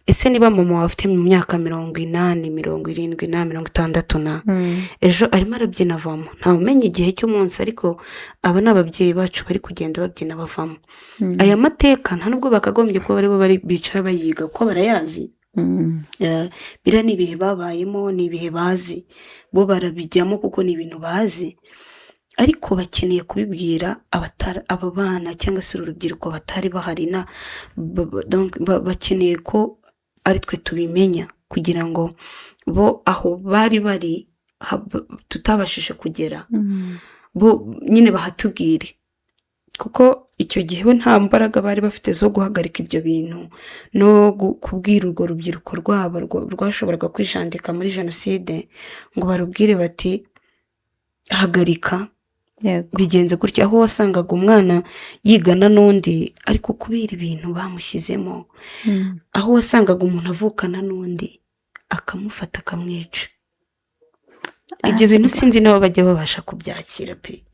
Ese niba mama afite mu myaka 80, 70, 60 ejo arimo arabyina avamo, nta umenya igihe cy'umunsi, ariko aba ni ababyeyi bacu bari kugenda babyina bavamo. Aya mateka nta nubwo bakagombye kuba bari bicara bayiga, kuko barayazi. Biriya ni ibihe babayemo, ni ibihe bazi, bo barabijyamo kuko ni ibintu bazi, ariko bakeneye kubibwira aba bana cyangwa se urubyiruko batari bahari. Bakeneye ko ari twe tubimenya, kugira ngo bo aho bari tutabashije kugera, bo nyine bahatubwire, kuko icyo gihe bo nta mbaraga bari bafite zo guhagarika ibyo bintu no kubwira urwo rubyiruko rwabo rwashoboraga kwijandika muri jenoside, ngo barubwire bati hagarika, bigenze gutya. Aho wasangaga umwana yigana n'undi, ariko kubera ibintu bamushyizemo, aho wasangaga umuntu avukana n'undi akamufata akamwica. Ibyo bintu sinzi nabo bajya babasha kubyakira pe.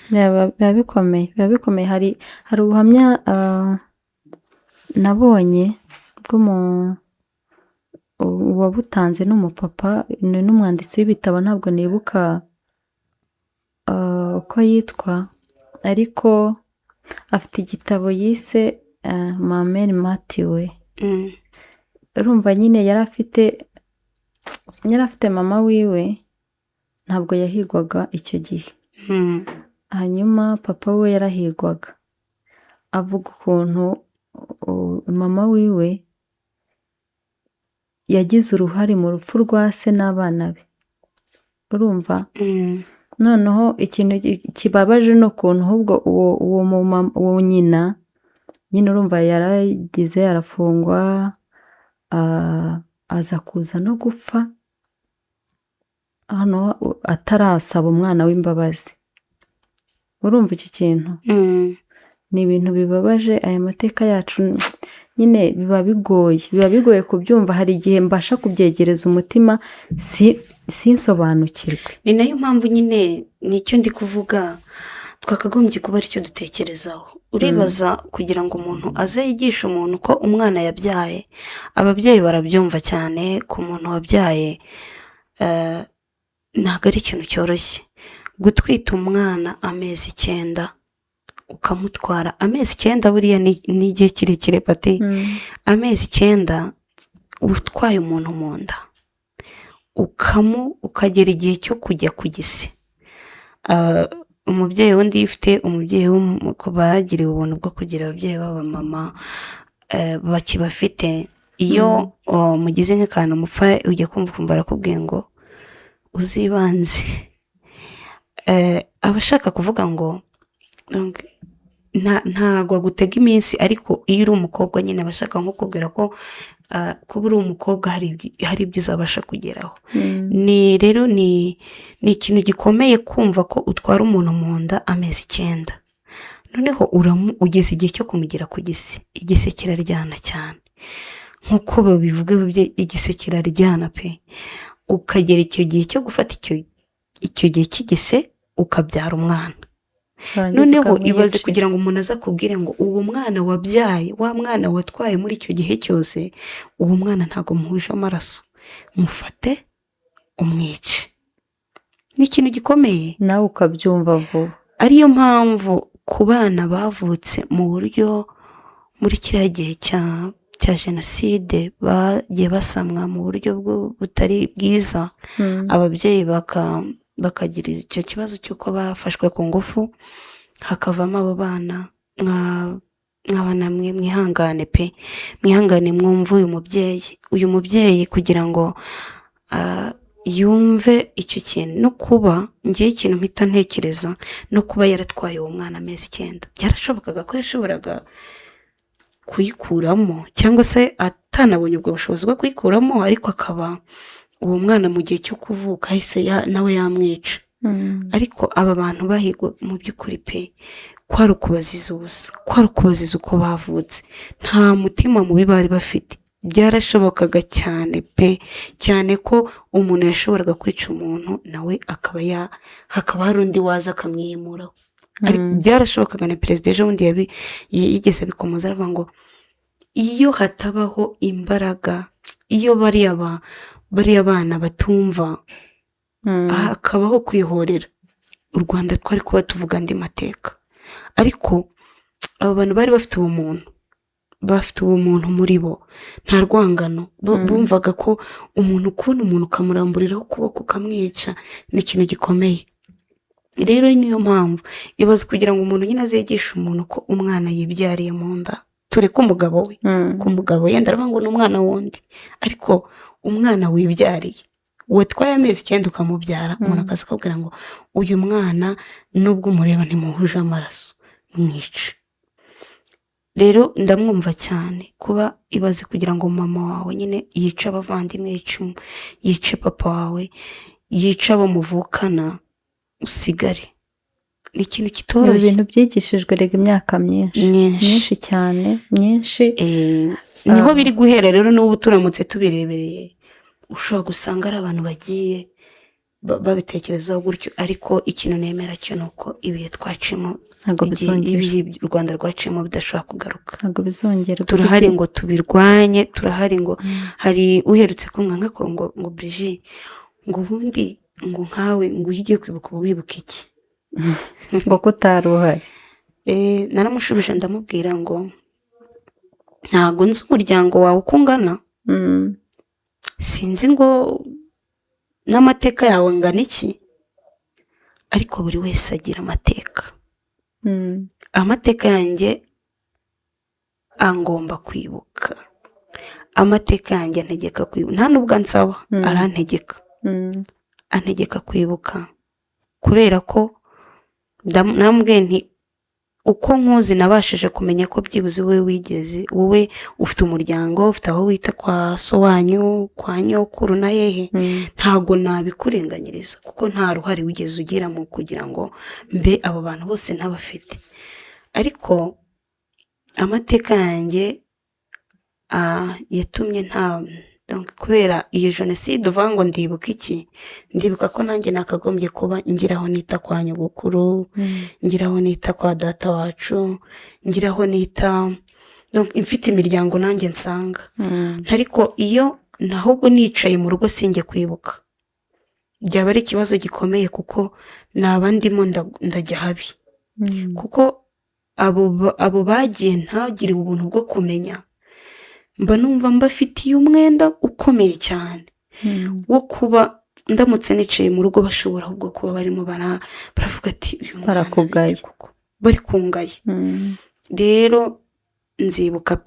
biba bikomeye. Hari ubuhamya nabonye uwabutanze n'umupapa, n'umwanditsi w'ibitabo, ntabwo nibuka uko yitwa, ariko afite igitabo yise Mameri Matiwe. Urumva nyine yari afite mama wiwe, ntabwo yahigwaga icyo gihe. Hanyuma papa we yarahigwaga. Avuga ukuntu mama wiwe yagize uruhare mu rupfu rwa se n'abana be. Urumva? Noneho ikintu kibabaje no kuntu ahubwo uwo nyina urumva yaragize, arafungwa, aza kuza no gupfa hano atarasaba umwana w'imbabazi. Urumva iki kintu? Ni ibintu bibabaje. Aya mateka yacu nyine biba bigoye kubyumva. Hari igihe mbasha kubyegereza umutima sinsobanukirwe. Ni nayo mpamvu nyine nicyo ndi kuvuga, twakagombye kuba aricyo dutekerezaho. Uribaza, kugira ngo umuntu aze yigisha umuntu ko umwana yabyaye, ababyeyi barabyumva cyane, ku muntu wabyaye ntabwo ari ikintu cyoroshye. gutwita umwana amezi 9 ukamutwara amezi 9 buriya ni igihe kirekire pati. Amezi 9 utwaye umuntu mu nda ukagera igihe cyo kujya ku gise. Umubyeyi wundi ufite umubyeyi ko bagiriwe ubuntu bwo kugira ababyeyi b'abamama bakibafite, iyo mugize nk'akantu mupfa ujya kumva barakubwiye ngo uzibanze, abashaka kuvuga ngo ntago gutega iminsi, ariko iyo uri umukobwa nyine abashaka nko kubwira ko kuba uri umukobwa hari ibyo uzabasha kugeraho. Ni rero ni ikintu gikomeye kumva ko utwara umuntu mu nda amezi 9, noneho ugeze igihe cyo kumugira ku gise. Igise kiraryana cyane nk'uko babivuga, igise kiraryana pe. Ukagera icyo gihe cyo gufata icyo gihe cy'igise ukabyara umwana. Noneho ibaze kugira ngo umuntu aza kubwire ngo uwo mwana wabyaye, wa mwana watwaye muri icyo gihe cyose, uwo mwana ntago muhuje amaraso, mufate umwice. Ni ikintu gikomeye nawe ukabyumva vuba. Ariyo mpamvu ku bana bavutse mu buryo muri kiriya gihe cya jenoside bagiye basamwa mu buryo butari bwiza, ababyeyi bakagira icyo kibazo cy'uko bafashwe ku ngufu, hakavamo abo bana. Nk'abana mwe mwihangane pe, mwihangane mwumve uyu mubyeyi kugira ngo yumve icyo kintu. No kuba ngiye ikintu mpita ntekereza, no kuba yaratwaye uwo mwana amezi 9, byarashobokaga ko yashoboraga kuyikuramo, cyangwa se atanabonye ubwo bushobozi bwo kuyikuramo, ariko akaba uwo mwana mu gihe cyo kuvuka ahise nawe yamwica. Ariko aba bantu bahigwa mu by'ukuri pe, kwari ukubaziza ubusa, kwari ukubaziza uko bavutse, nta mutima mubi bari bafite. Byarashobokaga cyane pe, cyane ko umuntu yashoboraga kwica umuntu nawe hakaba hari undi waza akamwimuraho. Byarashobokaga. na perezida ejo bundi yigeze bikomoza aravuga ngo iyo hatabaho imbaraga, iyo bariya bana batumva, hakabaho kwihorera, u Rwanda twari kuba tuvuga andi mateka. Ariko abo bantu bari bafite ubumuntu muri bo, nta rwangano. Bumvaga ko kubona umuntu ukamuramburiraho ukuboko ukamwica ni ikintu gikomeye. Rero niyo mpamvu ibaze kugira ngo umuntu nyine azigishe umuntu ko umwana yibyariye mu nda, tureke umugabo we, ku mugabo yenda aravuga ngo ni umwana wundi, ariko umwana wibyariye watwaye amezi 9 ukamubyara, umuntu akaza akabwira ngo uyu mwana nubwo umureba ntimuhuje amaraso, mwice. Rero ndamwumva cyane kuba ibaze kugira ngo mama wawe nyine yice abavandimwe, yice papa wawe, yice abo muvukana, usigare. Ni ikintu kitoroshye. Ibintu byigishijwe rega imyaka myinshi cyane, myinshi. Niho biri guhera rero. N'ubu turamutse tubirebereye ushobora gusanga ari abantu bagiye babitekerezaho gutyo, ariko ikintu nemera cyo ni uko ibihe twacimo, ibihe u Rwanda rwacimo bidashobora kugaruka. Ntabwo bizongera. Turahari ngo tubirwanye, turahari ngo hari uherutse kumwanga ko ngo Brigitte ngo ubundi ngo nkawe ngo ugiye kwibuka ubu wibuka iki? Ngo kutari uhari. Naramushubije ndamubwira ngo ntago nzi umuryango wawe uko ungana, sinzi ngo n'amateka yawe angana iki, ariko buri wese agira amateka. Amateka yanjye angomba kwibuka, amateka yanjye antegeka kwibuka, nta nubwo ansaba, antegeka kwibuka, kubera ko namubwiye nti uko nkuzi nabashije kumenya ko byibuze wowe ufite umuryango, ufite aho wita kwa so wanyu, kwa nyokuru na hehe, ntago nabikurenganyiriza kuko nta ruhare wigeze ugira mu kugira ngo mbe abo bantu bose ntabafite. Ariko amateka yanjye yatumye kubera iyo jenoside uvuga ngo ndibuka iki, ndibuka ko nanjye nakagombye kuba ngiraho nita kwa nyogokuru, ngiraho nita kwa data wacu, ngiraho nita, mfite imiryango nanjye nsanga. Ariko iyo nahubwo nicaye mu rugo sinjye kwibuka, byaba ari ikibazo gikomeye kuko naba ndimo ndajya habi, kuko abo bagiye ntagire ubuntu bwo kumenya, mba numva mbafitiye umwenda ukomeye cyane wo kuba ndamutse nicaye mu rugo bashobora ahubwo kuba barimo baravuga ati uyu mwana Barakugaye. bite koko?" bari kungaye. Rero nzibuka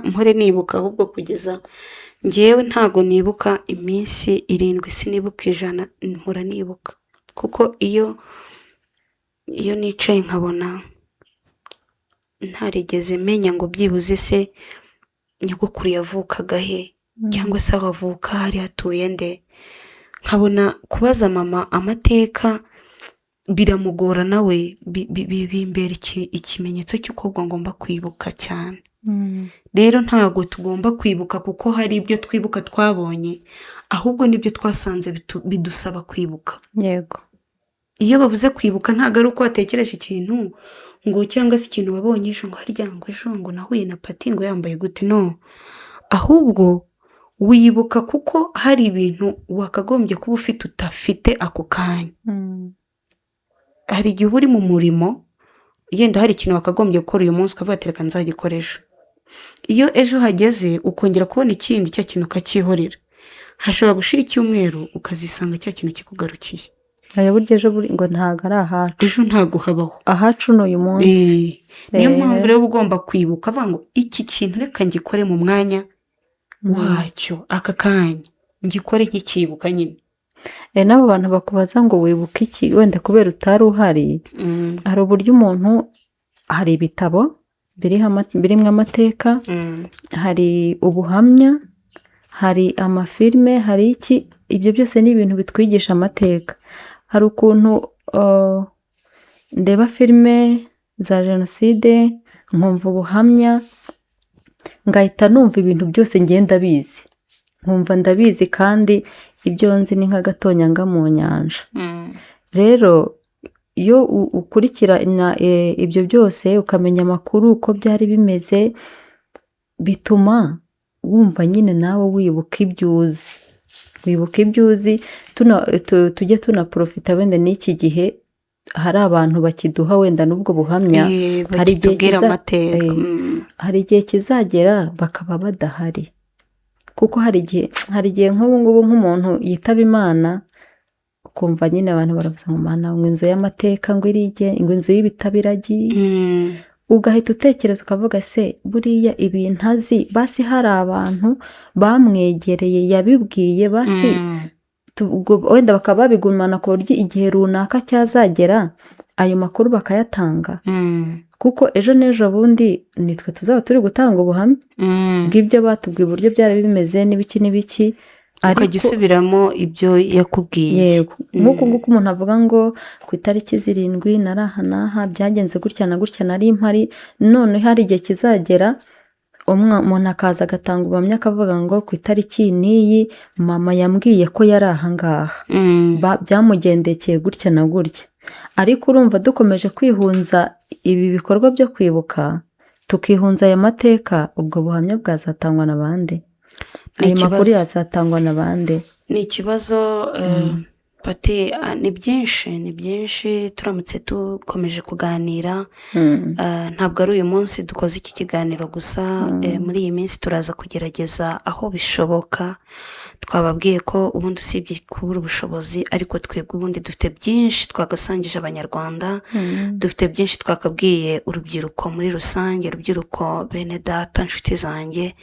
mpore nibuka ahubwo kugeza njyewe ntago nibuka iminsi 7 sinibuka 100 mpora nibuka, kuko iyo nicaye nkabona ntarigeze menya ngo byibuze se nyogokuru yavukaga he, cyangwa se aho avuka hari hatuye nde, nkabona kubaza mama amateka biramugora, nawe bimbera ikimenyetso cy'uko ngomba kwibuka cyane. Rero ntago tugomba kwibuka kuko hari ibyo twibuka twabonye, ahubwo nibyo twasanze bidusaba kwibuka. Yego. Iyo bavuze kwibuka ntago ari uko watekereje ikintu ngo cyangwa se ikintu wabonye ejo ngo harya ngo ejo ngo nahuye na Pati ngo yambaye gute, no, ahubwo wibuka kuko hari ibintu wakagombye kuba ufite utafite ako kanya. Hari igihe uri mu murimo, yenda hari ikintu wakagombye gukora uyu munsi ukavuga ati reka nzagikoresha. Iyo ejo hageze ukongera kubona ikindi, cya kintu ukacyihorera, hashobora gushira icyumweru ukazisanga cya kintu kikugarukiye. Aya burya ejo ngo ntago ari ahacu. Ejo ntago habaho. Ahacu ni uyu munsi. Niyo mpamvu rero ugomba kwibuka avuga ngo iki kintu reka ngikore mu mwanya wacyo, aka kanya ngikore nk'ikibuka nyine. N'abo bantu bakubaza ngo wibuke iki, wenda kubera utari uhari, hari uburyo umuntu, hari ibitabo birimo amateka, hari ubuhamya, hari amafilime, hari iki, ibyo byose ni ibintu bitwigisha amateka. Hari ukuntu ndeba filime za jenoside nkumva ubuhamya, ngahita numva ibintu byose ngenda bizi, nkumva ndabizi kandi ibyo nzi ni nk'agatonyanga mu nyanja. Rero iyo ukurikirana ibyo byose ukamenya amakuru uko byari bimeze, bituma wumva nyine nawe wibuka ibyo uzi, tujye tunaprofita wenda n'iki gihe hari abantu bakiduha wenda n'ubwo buhamya, hari igihe kizagera bakaba badahari, kuko hari igihe nk'ubu ngubu nk'umuntu yitaba Imana, ukumva nyine abantu baravuze ngo Mana ngo inzu y'amateka ngo irige, ngo inzu y'ibitabo iragiye, ugahita utekereza ukavuga se buriya ibintu azi, basi hari abantu bamwegereye yabibwiye, basi wenda bakaba babigumana ku buryo igihe runaka cyazagera ayo makuru bakayatanga, kuko ejo n'ejo bundi nitwe tuzaba turi gutanga ubuhamya bw'ibyo batubwiye uburyo byari bimeze n'ibiki, ukajya usubiramo ibyo yakubwiye. Yego, nk'uko umuntu avuga ngo ku itariki 7 nari aha n'aha byagenze gutya na gutya nari mpari, none hari igihe kizagera umuntu akaza agatanga ubuhamya akavuga ngo ku itariki n'iyi mama yambwiye ko yari aha ngaha, byamugendekeye gutya na gutya. Ariko urumva dukomeje kwihunza ibi bikorwa byo kwibuka, tukihunza aya mateka, ubwo buhamya bwazatangwa na bande? Ayo makuru yazatangwa na bande? Ni ikibazo. Pati, ni byinshi turamutse dukomeje kuganira. Ntabwo ari uyu munsi dukoze iki kiganiro gusa, muri iyi minsi turaza kugerageza aho bishoboka. Twababwiye ko ubundi usibye kubura ubushobozi, ariko twebwe ubundi dufite byinshi twagasangije abanyarwanda, dufite byinshi twakabwiye urubyiruko muri rusange, urubyiruko bene data, inshuti zanjye,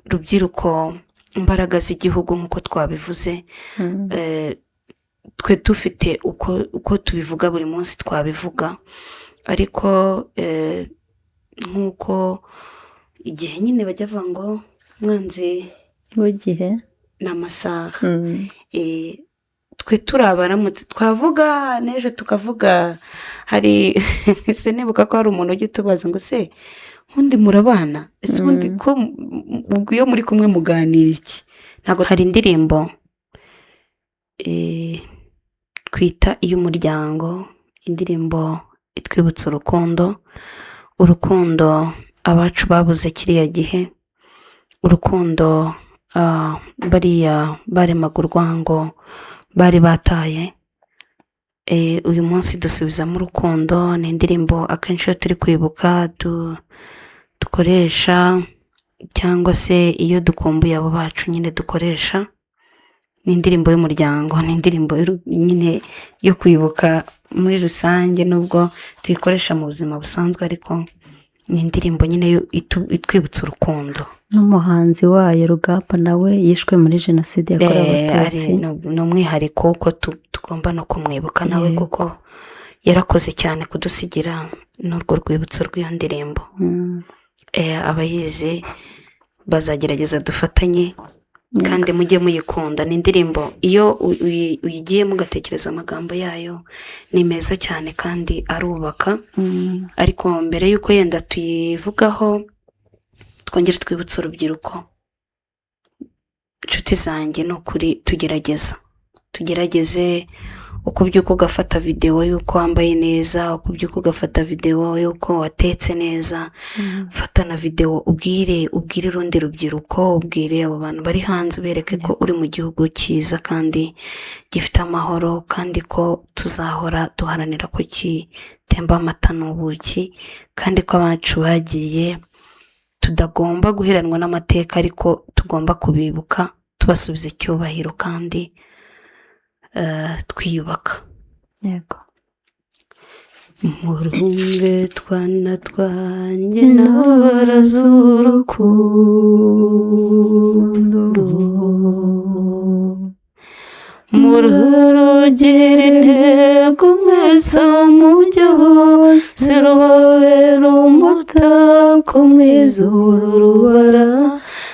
rubyiruko imbaraga z'igihugu nk'uko twabivuze. Twe dufite uko tubivuga buri munsi twabivuga, ariko nk'uko igihe nyine bajya bavuga ngo mwanzi w'igihe ni amasaha. Twe turi abaramutse twavuga n'ejo tukavuga. Hari ese nibuka ko hari umuntu ujya utubaza ngo se ubundi murabana, ese ubundi ko iyo muri kumwe muganira iki? Ntabwo hari indirimbo twita iy'umuryango, indirimbo itwibutsa urukundo abacu babuze kiriya gihe, urukundo bariya baremaga urwango bari bataye. Uyu munsi dusubizamo urukundo. Ni indirimbo akenshi iyo turi kwibuka dukoresha, cyangwa se iyo dukumbuye abo bacu nyine dukoresha. Ni indirimbo y'umuryango, ni indirimbo nyine yo kwibuka muri rusange, nubwo tuyikoresha mu buzima busanzwe, ariko ni indirimbo nyine itwibutsa urukundo. n'umuhanzi wayo Rugamba nawe yishwe muri jenoside yakorewe abatutsi. Ni umwihariko ko tugomba no kumwibuka nawe, kuko yarakoze cyane kudusigira n'urwo rwibutso rw'iyo ndirimbo. Abayizi bazagerageza dufatanye, kandi mujye muyikunda. Ni indirimbo iyo uyigiyemo ugatekereza amagambo yayo ni meza cyane kandi arubaka. Ariko mbere y'uko yenda tuyivugaho, twongere twibutse urubyiruko. Inshuti zanjye, ni ukuri tugerageze uko ubyuka ugafata videwo y'uko wambaye neza, uko ubyuka ugafata videwo y'uko watetse neza. Fata na videwo ubwire urundi rubyiruko, ubwire abo bantu bari hanze, ubereke ko uri mu gihugu cyiza kandi gifite amahoro, kandi ko tuzahora duharanira ko kitemba amata n'ubuki, kandi ko abacu bagiye tudagomba guheranwa n'amateka, ariko tugomba kubibuka tubasubiza icyubahiro kandi twiyubaka. Yego. Murumve twana twanjye n'abaraza urukundo, murugire intego mwese mujya hose, rubabera umutako mwiza urubara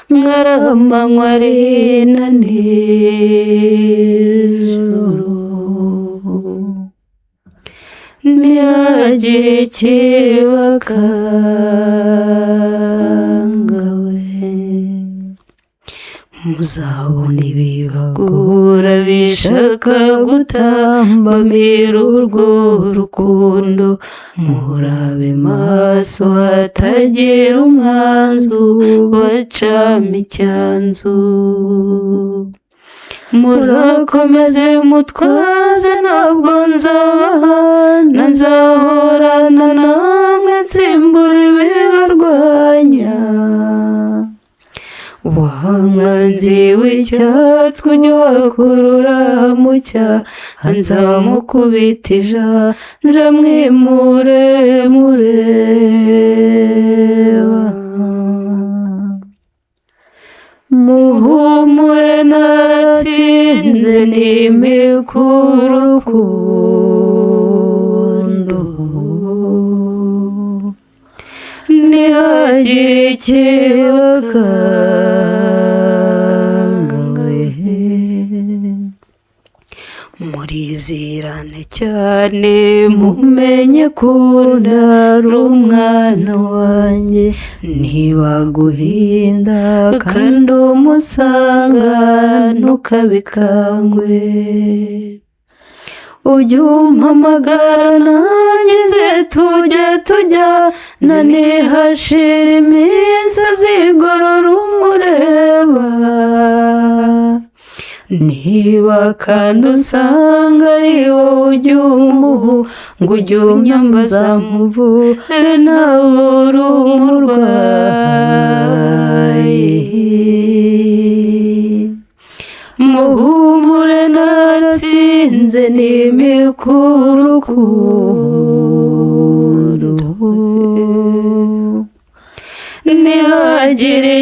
mwaramanywa ari na nijoro. Ntihagire ikibakanga we, muzabona ibibagora bishaka gutambamira urwo rukundo. Murabe maso hatagira umwanzu bacamo icyanzu. Murakomeze mutwaze ntabwo nzabahana, nzahorana namwe nsimbura ibibarwanya. Wa mwanzi w'icyatsi ujya wakurura mu cyaha, nzamukubita ijanja mwimureba. Muhumure naratsinze n'imikuru urukundo, ntihagire ikibakanga we. Murizirane cyane mumenye kunda ari umwana wanjye, ntibaguhinda kandi umusanga ntukabikangwe. Ujye umpamagara nanjye nze tujyana, nihashira iminsi azigorora umureba. Niba kandi usanga ari wowe ujye umuhunga, ujye unyambaza muvure nawe uri umurwayi. Muhumure naratsinze n'imikuru urukundo, ntihagire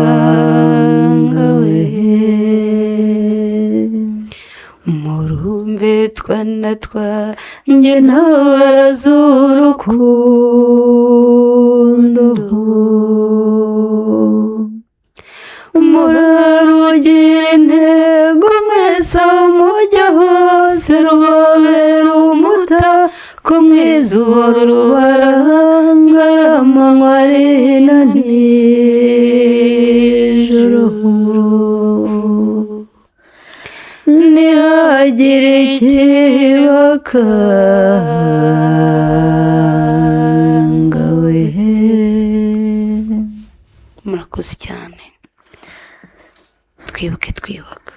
ikibakanga we. Murumve twana twanjye n'abaraza urukundo, murarugire intego mwese mujya hose, rubabera umutako mwiza urubara mwaramanywa ari na nijoro. Ntihagire ikibakanga we. Murakoze. murakoze cyane. Twibuke twiyubaka.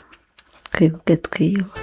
twibuke twiyubaka.